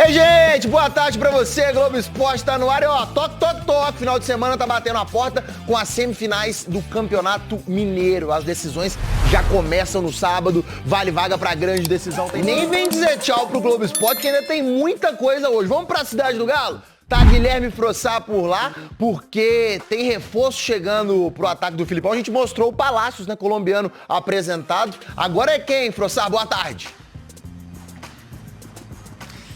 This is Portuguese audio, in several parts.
Ei, gente, boa tarde pra você, Globo Esporte tá no ar. E ó, toque, toque, toque, final de semana tá batendo a porta com as semifinais do Campeonato Mineiro. As decisões já começam no sábado, vale vaga pra grande decisão. Nem vem dizer tchau pro Globo Esporte, que ainda tem muita coisa hoje. Vamos pra Cidade do Galo? Tá Guilherme Frossá por lá, porque tem reforço chegando pro ataque do Filipão. A gente mostrou o Palácios, né, colombiano, apresentado. Agora é quem, Frossá? Boa tarde.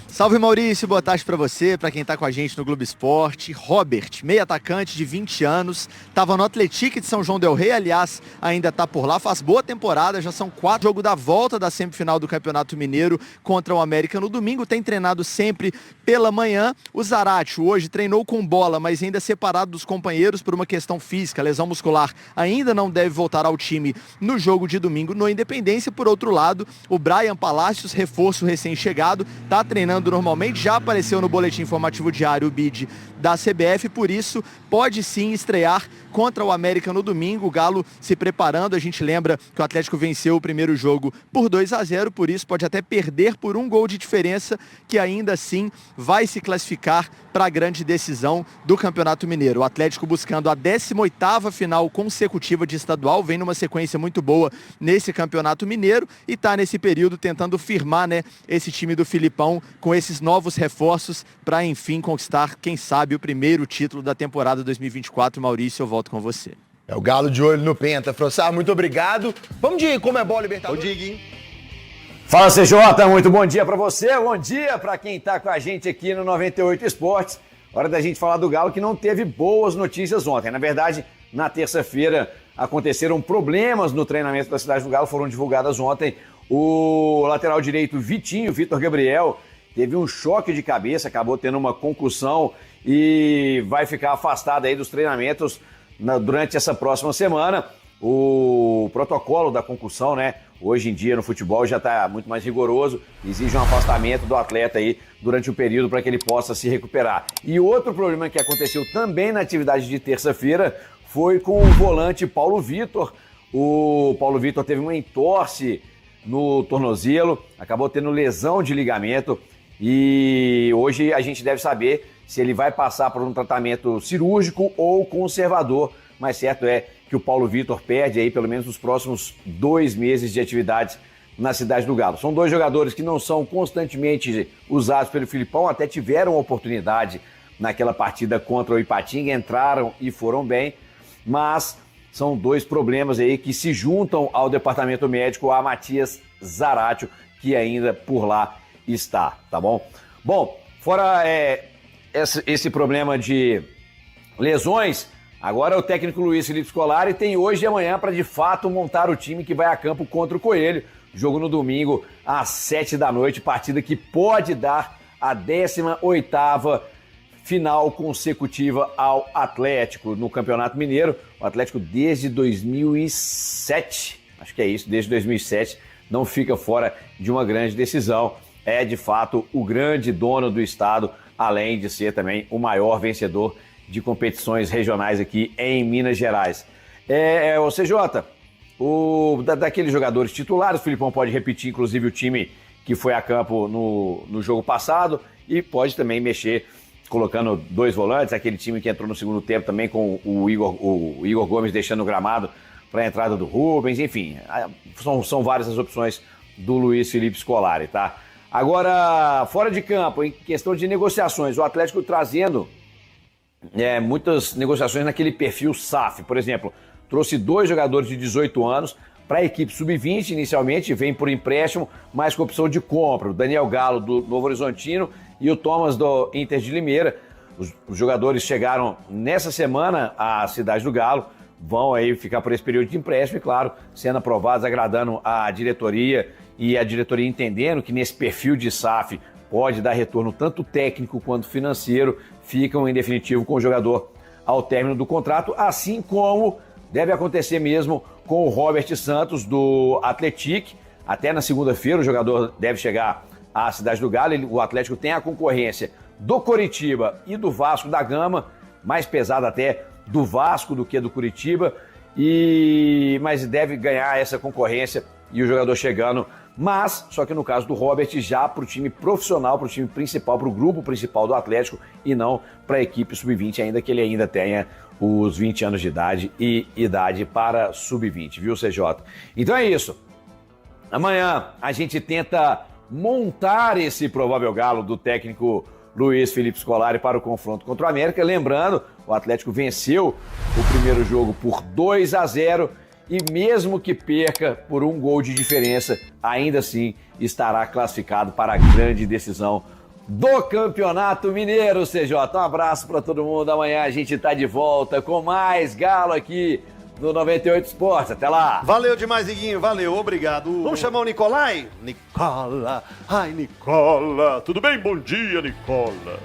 Salve, Maurício, boa tarde pra você, pra quem tá com a gente no Globo Esporte. Robert, meio atacante de 20 anos, tava no Atlético de São João del Rei, aliás, ainda tá por lá, faz boa temporada, já são 4 jogos da volta da semifinal do Campeonato Mineiro contra o América no domingo, tem treinado sempre pela manhã. O Zarate hoje treinou com bola, mas ainda separado dos companheiros por uma questão física, lesão muscular, ainda não deve voltar ao time no jogo de domingo no Independência. Por outro lado, o Brian Palácios, reforço recém-chegado, tá treinando normalmente, já apareceu no boletim informativo diário o bid da CBF, por isso pode sim estrear contra o América no domingo. O Galo se preparando, a gente lembra que o Atlético venceu o primeiro jogo por 2-0, por isso pode até perder por 1 gol de diferença, que ainda assim vai se classificar para a grande decisão do Campeonato Mineiro. O Atlético buscando a 18ª final consecutiva de estadual, vem numa sequência muito boa nesse Campeonato Mineiro e está nesse período tentando firmar, né, esse time do Filipão com esses novos reforços para enfim conquistar, quem sabe, o primeiro título da temporada 2024. Maurício, eu volto com você. É o Galo de olho no Penta. Frossá, muito obrigado. Vamos de Comebol Libertadores. Ô, Diguinho. Fala, CJ, muito bom dia pra você, bom dia pra quem tá com a gente aqui no 98 Esportes. Hora da gente falar do Galo, que não teve boas notícias ontem. Na verdade, na terça-feira aconteceram problemas no treinamento da Cidade do Galo, foram divulgadas ontem. O lateral direito Vitinho, Vitor Gabriel, teve um choque de cabeça, acabou tendo uma concussão e vai ficar afastado aí dos treinamentos durante essa próxima semana. O protocolo da concussão, né, hoje em dia no futebol já está muito mais rigoroso, exige um afastamento do atleta aí durante o período para que ele possa se recuperar. E outro problema que aconteceu também na atividade de terça-feira foi com o volante Paulo Vitor. O Paulo Vitor teve uma entorse no tornozelo, acabou tendo lesão de ligamento e hoje a gente deve saber se ele vai passar por um tratamento cirúrgico ou conservador, mas certo é que o Paulo Vitor perde aí pelo menos os próximos 2 meses de atividades na Cidade do Galo. São 2 jogadores que não são constantemente usados pelo Filipão, até tiveram oportunidade naquela partida contra o Ipatinga, entraram e foram bem, mas são 2 problemas aí que se juntam ao departamento médico, a Matias Zaratio, que ainda por lá está, tá bom? Bom, fora esse problema de lesões, agora o técnico Luiz Felipe Scolari tem hoje e amanhã para de fato montar o time que vai a campo contra o Coelho. Jogo no domingo às 7 da noite, partida que pode dar a 18ª final consecutiva ao Atlético no Campeonato Mineiro. O Atlético desde 2007, acho que é isso, desde 2007, não fica fora de uma grande decisão. É de fato o grande dono do estado, além de ser também o maior vencedor de competições regionais aqui em Minas Gerais. O CJ, daqueles jogadores titulares, o Filipão pode repetir inclusive o time que foi a campo no jogo passado e pode também mexer colocando 2 volantes, aquele time que entrou no segundo tempo também com o Igor Gomes deixando o gramado para a entrada do Rubens, enfim, são várias as opções do Luiz Felipe Scolari, tá? Agora, fora de campo, em questão de negociações, o Atlético trazendo muitas negociações naquele perfil SAF. Por exemplo, trouxe 2 jogadores de 18 anos para a equipe sub-20 inicialmente, vem por empréstimo, mas com opção de compra. O Daniel Galo, do Novo Horizontino, e o Thomas, do Inter de Limeira. Os jogadores chegaram nessa semana à Cidade do Galo, vão aí ficar por esse período de empréstimo e, claro, sendo aprovados, agradando a diretoria e a diretoria entendendo que nesse perfil de SAF pode dar retorno tanto técnico quanto financeiro, ficam em definitivo com o jogador ao término do contrato, assim como deve acontecer mesmo com o Robert Santos do Atlético. Até na segunda-feira o jogador deve chegar à Cidade do Galo. O Atlético tem a concorrência do Coritiba e do Vasco da Gama, mais pesada até do Vasco do que do Coritiba, mas deve ganhar essa concorrência e o jogador chegando mas, só que no caso do Robert, já para o time profissional, para o time principal, para o grupo principal do Atlético e não para a equipe sub-20, ainda que ele ainda tenha os 20 anos de idade e idade para sub-20, viu, CJ? Então é isso. Amanhã a gente tenta montar esse provável galo do técnico Luiz Felipe Scolari para o confronto contra o América. Lembrando, o Atlético venceu o primeiro jogo por 2-0 e mesmo que perca por 1 gol de diferença, ainda assim estará classificado para a grande decisão do Campeonato Mineiro, CJ. Um abraço para todo mundo. Amanhã a gente está de volta com mais Galo aqui no 98 Esportes. Até lá. Valeu demais, Iguinho. Valeu, obrigado. Vamos chamar o Nicolai? Nicola. Ai, Nicola. Tudo bem? Bom dia, Nicola.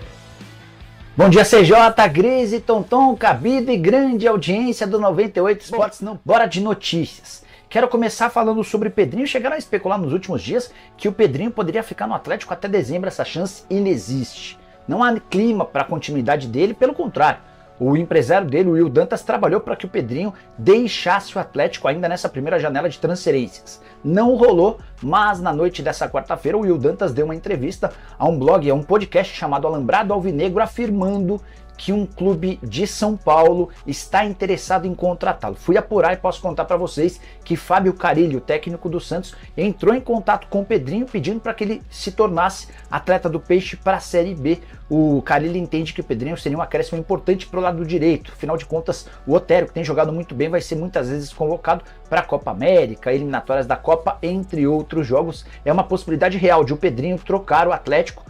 Bom dia, CJ, Grazi, Tonton, Cabido e grande audiência do 98 Esportes. Não, bora de notícias. Quero começar falando sobre Pedrinho. Chegaram a especular nos últimos dias que o Pedrinho poderia ficar no Atlético até dezembro. Essa chance inexiste. Não há clima para a continuidade dele, pelo contrário. O empresário dele, o Will Dantas, trabalhou para que o Pedrinho deixasse o Atlético ainda nessa primeira janela de transferências. Não rolou, mas na noite dessa quarta-feira o Will Dantas deu uma entrevista a um blog, a um podcast chamado Alambrado Alvinegro, afirmando que um clube de São Paulo está interessado em contratá-lo. Fui apurar e posso contar para vocês que Fábio Carille, o técnico do Santos, entrou em contato com o Pedrinho pedindo para que ele se tornasse atleta do Peixe para a Série B. O Carille entende que o Pedrinho seria um acréscimo importante para o lado direito. Afinal de contas, o Otero, que tem jogado muito bem, vai ser muitas vezes convocado para a Copa América, eliminatórias da Copa, entre outros jogos. É uma possibilidade real de o Pedrinho trocar o Atlético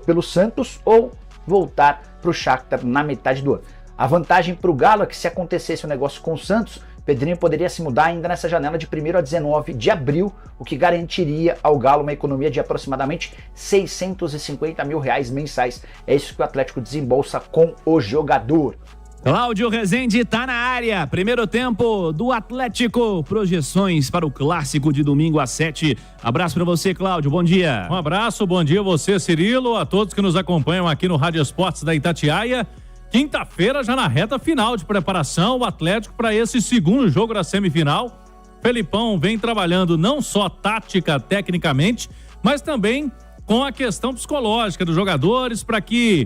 pelo Santos ou voltar para o Shakhtar na metade do ano. A vantagem para o Galo é que se acontecesse um negócio com o Santos, Pedrinho poderia se mudar ainda nessa janela de 1º a 19 de abril, o que garantiria ao Galo uma economia de aproximadamente R$650 mil mensais. É isso que o Atlético desembolsa com o jogador. Cláudio Rezende tá na área. Primeiro tempo do Atlético. Projeções para o clássico de domingo às 7. Abraço para você, Cláudio. Bom dia. Um abraço, bom dia a você, Cirilo, a todos que nos acompanham aqui no Rádio Esportes da Itatiaia. Quinta-feira, já na reta final de preparação, o Atlético para esse segundo jogo da semifinal. Felipão vem trabalhando não só tática, tecnicamente, mas também com a questão psicológica dos jogadores para que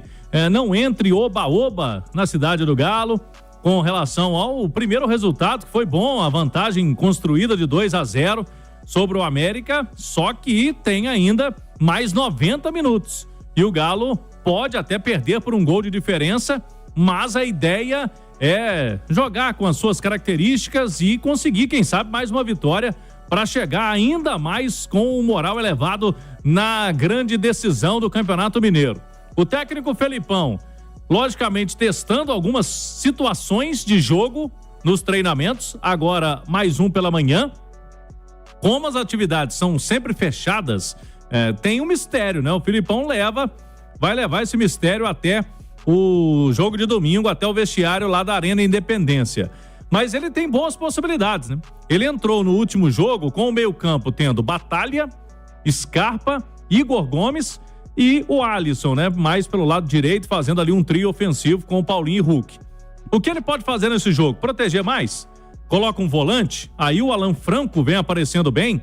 não entre oba-oba na cidade do Galo, com relação ao primeiro resultado, que foi bom, a vantagem construída de 2-0 sobre o América, só que tem ainda mais 90 minutos. E o Galo pode até perder por 1 gol de diferença, mas a ideia é jogar com as suas características e conseguir, quem sabe, mais uma vitória para chegar ainda mais com o moral elevado na grande decisão do Campeonato Mineiro. O técnico Felipão, logicamente, testando algumas situações de jogo nos treinamentos, agora mais um pela manhã. Como as atividades são sempre fechadas, tem um mistério, né? O Felipão vai levar esse mistério até o jogo de domingo, até o vestiário lá da Arena Independência. Mas ele tem boas possibilidades, né? Ele entrou no último jogo com o meio-campo tendo Batalha, Scarpa, Igor Gomes e o Alisson, né? Mais pelo lado direito, fazendo ali um trio ofensivo com o Paulinho e Hulk. O que ele pode fazer nesse jogo? Proteger mais? Coloca um volante, aí o Alan Franco vem aparecendo bem.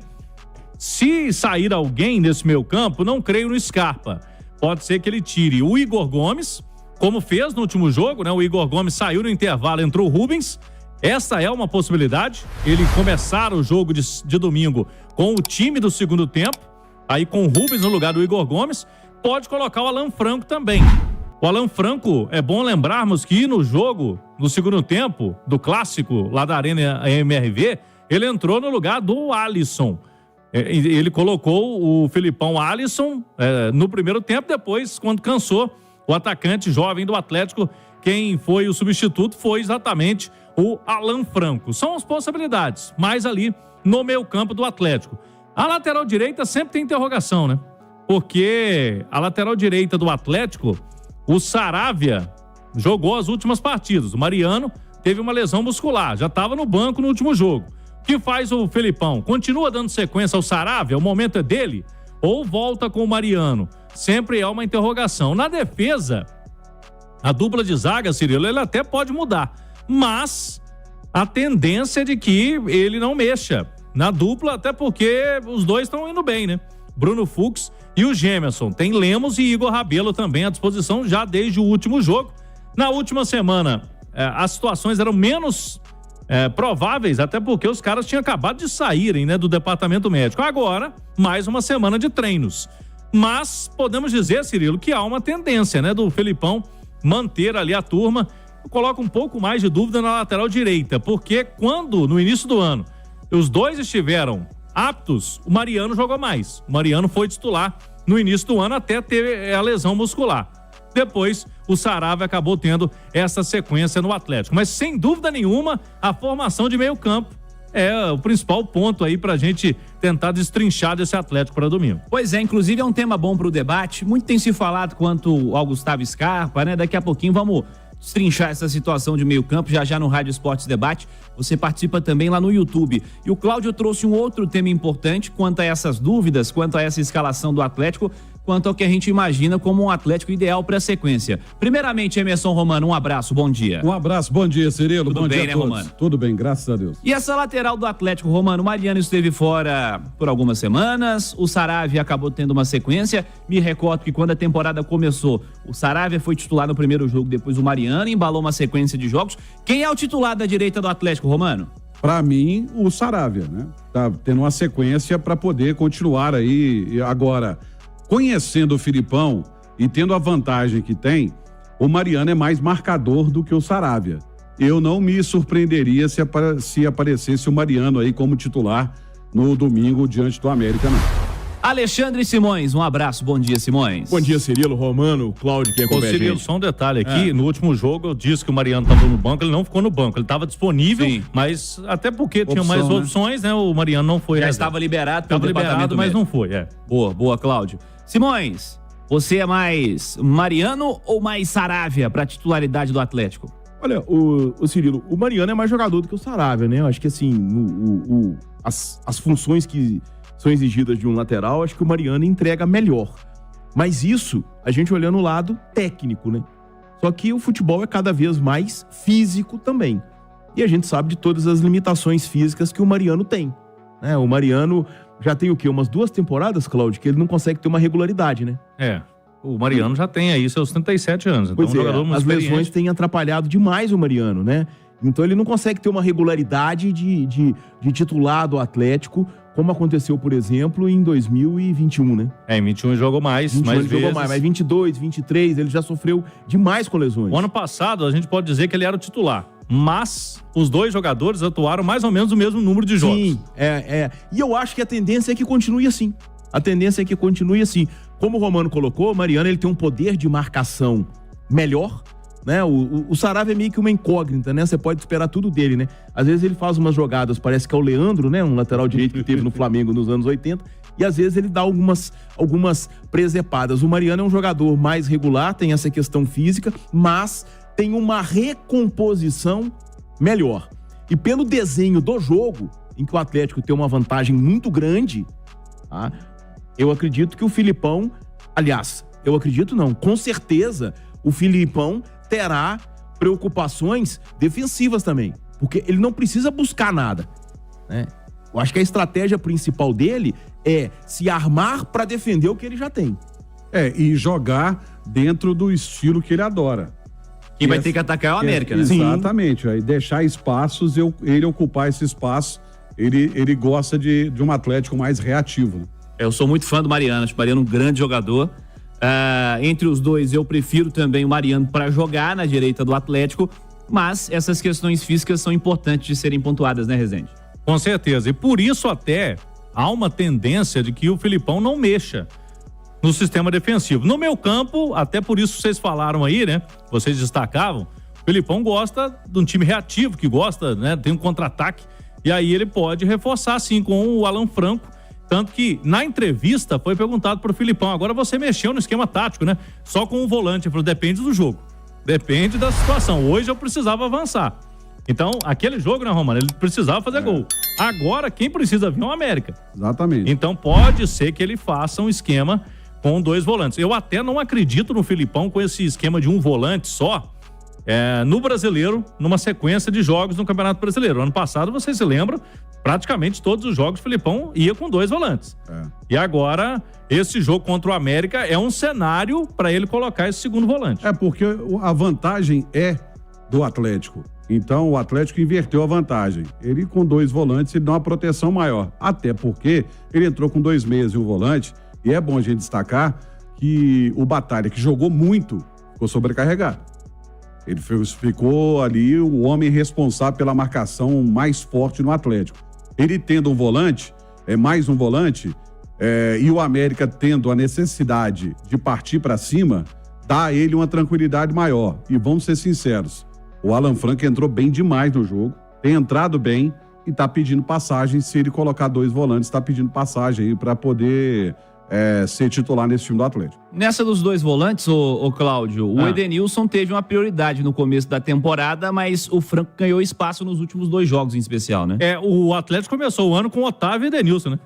Se sair alguém nesse meio campo, não creio no Scarpa. Pode ser que ele tire o Igor Gomes, como fez no último jogo, né? O Igor Gomes saiu no intervalo, entrou o Rubens. Essa é uma possibilidade, ele começar o jogo de domingo com o time do segundo tempo, aí com o Rubens no lugar do Igor Gomes, pode colocar o Alan Franco também. O Alan Franco, é bom lembrarmos que no jogo, no segundo tempo, do clássico lá da Arena MRV, ele entrou no lugar do Alisson. Ele colocou o Felipão Alisson no primeiro tempo, depois, quando cansou, o atacante jovem do Atlético, quem foi o substituto foi exatamente o Alan Franco. São as possibilidades, mais ali no meio campo do Atlético. A lateral direita sempre tem interrogação, né? Porque a lateral direita do Atlético, o Saravia jogou as últimas partidas. O Mariano teve uma lesão muscular, já estava no banco no último jogo. O que faz o Felipão? Continua dando sequência ao Saravia? O momento é dele? Ou volta com o Mariano? Sempre é uma interrogação. Na defesa, a dupla de zaga, Cirilo, ele até pode mudar, mas a tendência é de que ele não mexa. na dupla, até porque os dois estão indo bem, né? Bruno Fux e o Gemerson. Tem Lemos e Igor Rabelo também à disposição já desde o último jogo. Na última semana, as situações eram menos prováveis, até porque os caras tinham acabado de saírem, né, do departamento médico. Agora, mais uma semana de treinos. Mas podemos dizer, Cirilo, que há uma tendência, né, do Felipão manter ali a turma. Eu coloco um pouco mais de dúvida na lateral direita, porque quando, no início do ano, os dois estiveram aptos, o Mariano jogou mais. O Mariano foi titular no início do ano até ter a lesão muscular. Depois, o Saravia acabou tendo essa sequência no Atlético. Mas, sem dúvida nenhuma, a formação de meio campo é o principal ponto aí pra gente tentar destrinchar desse Atlético para domingo. Pois é, inclusive é um tema bom pro debate. Muito tem se falado quanto ao Gustavo Scarpa, né? Daqui a pouquinho vamos destrinchar essa situação de meio campo, já no Rádio Esportes Debate. Você participa também lá no YouTube. E o Cláudio trouxe um outro tema importante quanto a essas dúvidas, quanto a essa escalação do Atlético, quanto ao que a gente imagina como um Atlético ideal para a sequência. Primeiramente, Emerson Romano, um abraço, bom dia. Um abraço, bom dia, Cirilo. Tudo bom bem, dia a né, todos. Romano? Tudo bem, graças a Deus. E essa lateral do Atlético, Romano, o Mariano esteve fora por algumas semanas, o Saravia acabou tendo uma sequência. Me recordo que quando a temporada começou, o Saravia foi titular no primeiro jogo, depois o Mariano embalou uma sequência de jogos. Quem é o titular da direita do Atlético, Romano? Para mim, o Saravia, né? Tá tendo uma sequência para poder continuar aí. Agora, conhecendo o Filipão e tendo a vantagem que tem, o Mariano é mais marcador do que o Saravia. Eu não me surpreenderia se aparecesse o Mariano aí como titular no domingo diante do América, não. Alexandre Simões, um abraço, bom dia, Simões. Bom dia, Cirilo, Romano, Cláudio, quem acompanha a Cirilo, gente. só um detalhe aqui, no último jogo eu disse que o Mariano estava no banco, ele não ficou no banco, ele estava disponível, Sim. Mas até porque tinha mais opções, né, o Mariano não foi. Já estava liberado pelo departamento mas médico. não foi, Boa, Cláudio. Simões, você é mais Mariano ou mais Saravia para titularidade do Atlético? Olha, o Cirilo, o Mariano é mais jogador do que o Saravia, né? Eu acho que assim, as funções que são exigidas de um lateral, acho que o Mariano entrega melhor. Mas isso, a gente olhando o lado técnico, né? Só que o futebol é cada vez mais físico também. E a gente sabe de todas as limitações físicas que o Mariano tem, né? O Mariano já tem o quê? Umas 2 temporadas, Cláudio, que ele não consegue ter uma regularidade, né? O Mariano já tem aí seus 37 anos, então Pois um jogador muito as experiente. lesões têm atrapalhado demais o Mariano, né? Então ele não consegue ter uma regularidade de titular do Atlético, como aconteceu, por exemplo, em 2021, né? Em 21 jogou mais, 21 mais ele jogou vezes. mais, mas 22, 23, ele já sofreu demais com lesões. O ano passado, a gente pode dizer que ele era o titular, mas os dois jogadores atuaram mais ou menos o mesmo número de jogos. Sim, E eu acho que a tendência é que continue assim. Como o Romano colocou, o Mariano ele tem um poder de marcação melhor, né? O Saravia é meio que uma incógnita, né? Você pode esperar tudo dele, né? Às vezes ele faz umas jogadas, parece que é o Leandro, né? Um lateral direito que teve no Flamengo nos anos 80, e às vezes ele dá algumas presepadas. O Mariano é um jogador mais regular, tem essa questão física, mas tem uma recomposição melhor. E pelo desenho do jogo, em que o Atlético tem uma vantagem muito grande, tá? Eu acredito que o Filipão, com certeza o Filipão terá preocupações defensivas também, porque ele não precisa buscar nada, né? Eu acho que a estratégia principal dele é se armar para defender o que ele já tem. E jogar dentro do estilo que ele adora. Quem vai ter que atacar é o América, né? Exatamente, aí deixar espaços, ele ocupar esse espaço, ele gosta de um Atlético mais reativo, né? Eu sou muito fã do Mariano, acho o Mariano um grande jogador. Entre os dois, eu prefiro também o Mariano para jogar na direita do Atlético, mas essas questões físicas são importantes de serem pontuadas, né, Rezende? Com certeza, e por isso até há uma tendência de que o Filipão não mexa no sistema defensivo. No meu campo, até por isso vocês falaram aí, né, vocês destacavam, o Filipão gosta de um time reativo, que gosta, né, tem um contra-ataque, e aí ele pode reforçar, sim, com o Alan Franco. Tanto que, na entrevista, foi perguntado pro Filipão, agora você mexeu no esquema tático, né? Só com o volante. Ele falou, depende do jogo. Depende da situação. Hoje eu precisava avançar. Então, aquele jogo, né, Romano? Ele precisava fazer gol. Agora, quem precisa vir é o América. Exatamente. Então, pode ser que ele faça um esquema com 2 volantes. Eu até não acredito no Filipão com esse esquema de um volante só, no Brasileiro, numa sequência de jogos no Campeonato Brasileiro. Ano passado, vocês se lembram, praticamente todos os jogos o Filipão ia com 2 volantes. E agora, esse jogo contra o América é um cenário para ele colocar esse segundo volante. Porque a vantagem é do Atlético. Então, o Atlético inverteu a vantagem. Ele, com 2 volantes, ele dá uma proteção maior. Até porque ele entrou com 2 meias e um volante. E é bom a gente destacar que o Batalha, que jogou muito, ficou sobrecarregado. Ele ficou ali o homem responsável pela marcação mais forte no Atlético. Ele tendo um volante, mais um volante, e o América tendo a necessidade de partir para cima, dá a ele uma tranquilidade maior. E vamos ser sinceros, o Alan Franco entrou bem demais no jogo, tem entrado bem e tá pedindo passagem. Se ele colocar 2 volantes, tá pedindo passagem aí para poder ser titular nesse time do Atlético. Nessa dos 2 volantes, ô Cláudio, o Edenilson teve uma prioridade no começo da temporada, mas o Franco ganhou espaço nos últimos 2 jogos em especial, né? O Atlético começou o ano com o Otávio e Edenilson, né?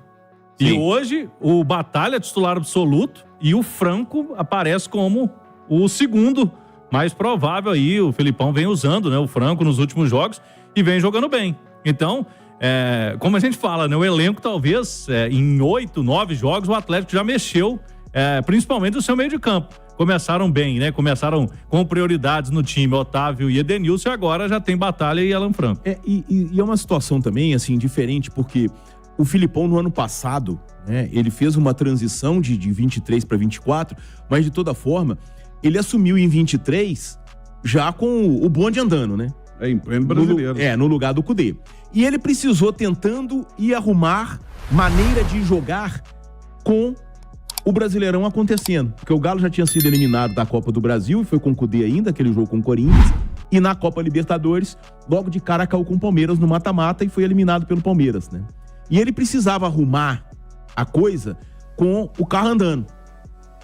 Sim. E hoje o Batalha é titular absoluto e o Franco aparece como o segundo mais provável aí. O Filipão vem usando, né, o Franco nos últimos jogos e vem jogando bem. Então, como a gente fala, né, o elenco talvez em 8, 9 jogos o Atlético já mexeu, principalmente o seu meio de campo. Começaram bem, né? Começaram com prioridades no time, Otávio e Edenilson, e agora já tem Batalha e Alan Franco. E é uma situação também, assim, diferente, porque o Filipão no ano passado, né, ele fez uma transição de 23 para 24, mas de toda forma, ele assumiu em 23 já com o bonde andando, né? Em pleno brasileiro. No lugar do Cudê. E ele precisou tentando ir arrumar maneira de jogar com o Brasileirão acontecendo. Porque o Galo já tinha sido eliminado da Copa do Brasil, e foi com o Cudê ainda, aquele jogo com o Corinthians. E na Copa Libertadores, logo de cara caiu com o Palmeiras no mata-mata e foi eliminado pelo Palmeiras, né? E ele precisava arrumar a coisa com o carro andando.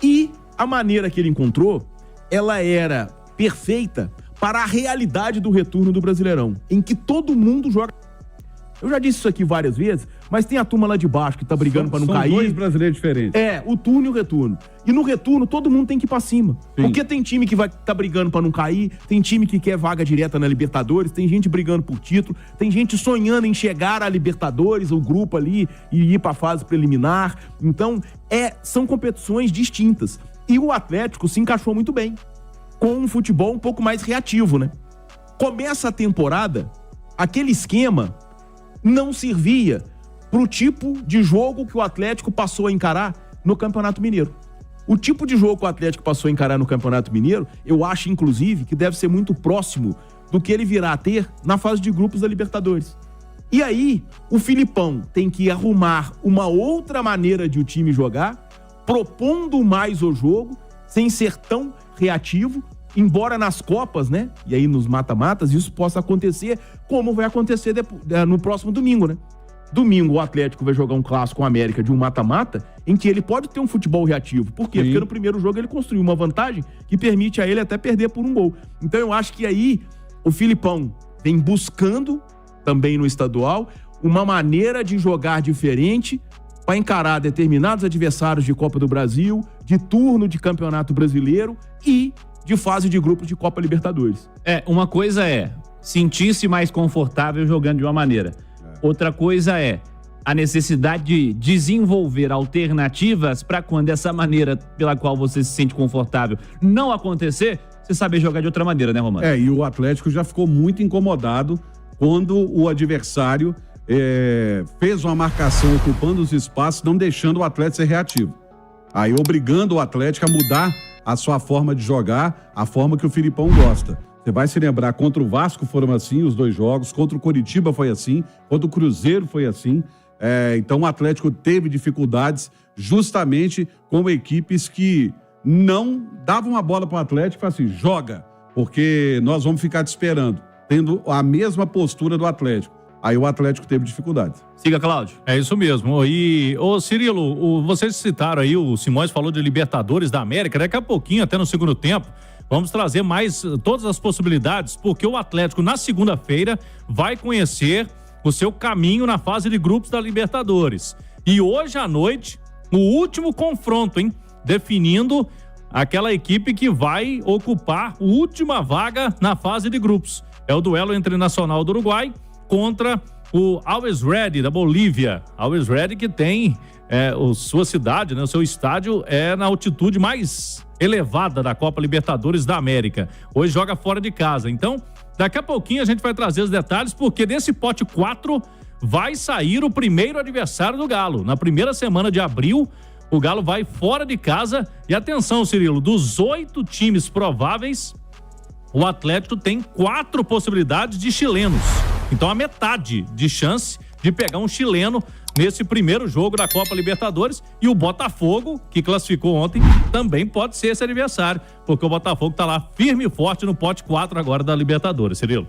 E a maneira que ele encontrou, ela era perfeita para a realidade do retorno do Brasileirão, em que todo mundo joga. Eu já disse isso aqui várias vezes, mas tem a turma lá de baixo que tá brigando para não cair. São 2 brasileiros diferentes. O turno e o retorno. E no retorno, todo mundo tem que ir pra cima. Sim. Porque tem time que vai tá brigando para não cair, tem time que quer vaga direta na Libertadores, tem gente brigando por título, tem gente sonhando em chegar à Libertadores, o grupo ali, e ir pra fase preliminar. Então, são competições distintas. E o Atlético se encaixou muito bem, com um futebol um pouco mais reativo, né? Começa a temporada, aquele esquema não servia pro tipo de jogo que o Atlético passou a encarar no Campeonato Mineiro. O tipo de jogo que o Atlético passou a encarar no Campeonato Mineiro, eu acho, inclusive, que deve ser muito próximo do que ele virá a ter na fase de grupos da Libertadores. E aí, o Filipão tem que arrumar uma outra maneira de o time jogar, propondo mais o jogo, sem ser tão reativo, embora nas Copas, né, e aí nos mata-matas, isso possa acontecer, como vai acontecer no próximo domingo, né? Domingo o Atlético vai jogar um clássico com a América de um mata-mata, em que ele pode ter um futebol reativo. Por quê? Sim. Porque no primeiro jogo ele construiu uma vantagem que permite a ele até perder por um gol. Então eu acho que aí o Filipão vem buscando, também no estadual, uma maneira de jogar diferente para encarar determinados adversários de Copa do Brasil, de turno de Campeonato Brasileiro e de fase de grupos de Copa Libertadores. Uma coisa é sentir-se mais confortável jogando de uma maneira. Outra coisa é a necessidade de desenvolver alternativas para quando essa maneira pela qual você se sente confortável não acontecer, você saber jogar de outra maneira, né, Romano? E o Atlético já ficou muito incomodado quando o adversário fez uma marcação ocupando os espaços, não deixando o Atlético ser reativo. Aí obrigando o Atlético a mudar a sua forma de jogar, a forma que o Filipão gosta. Você vai se lembrar, contra o Vasco foram assim os 2 jogos, contra o Coritiba foi assim, contra o Cruzeiro foi assim. Então o Atlético teve dificuldades justamente com equipes que não davam a bola para o Atlético e falavam assim, joga, porque nós vamos ficar te esperando, tendo a mesma postura do Atlético. Aí o Atlético teve dificuldades. Siga, Cláudio. É isso mesmo. E, Cirilo, vocês citaram aí, o Simões falou de Libertadores da América, daqui a pouquinho, até no segundo tempo, vamos trazer mais todas as possibilidades, porque o Atlético, na segunda-feira, vai conhecer o seu caminho na fase de grupos da Libertadores. E hoje à noite, o último confronto, hein? Definindo aquela equipe que vai ocupar a última vaga na fase de grupos. É o duelo entre Nacional do Uruguai contra o Always Ready da Bolívia. Always Ready que tem sua cidade, né? O seu estádio é na altitude mais elevada da Copa Libertadores da América. Hoje joga fora de casa. Então, daqui a pouquinho a gente vai trazer os detalhes, porque desse pote 4 vai sair o primeiro adversário do Galo. Na primeira semana de abril, o Galo vai fora de casa. E atenção, Cirilo, dos 8 times prováveis, o Atlético tem 4 possibilidades de chilenos. Então a metade de chance de pegar um chileno nesse primeiro jogo da Copa Libertadores. E o Botafogo, que classificou ontem, também pode ser esse adversário, porque o Botafogo tá lá firme e forte no pote 4 agora da Libertadores, Cirilo.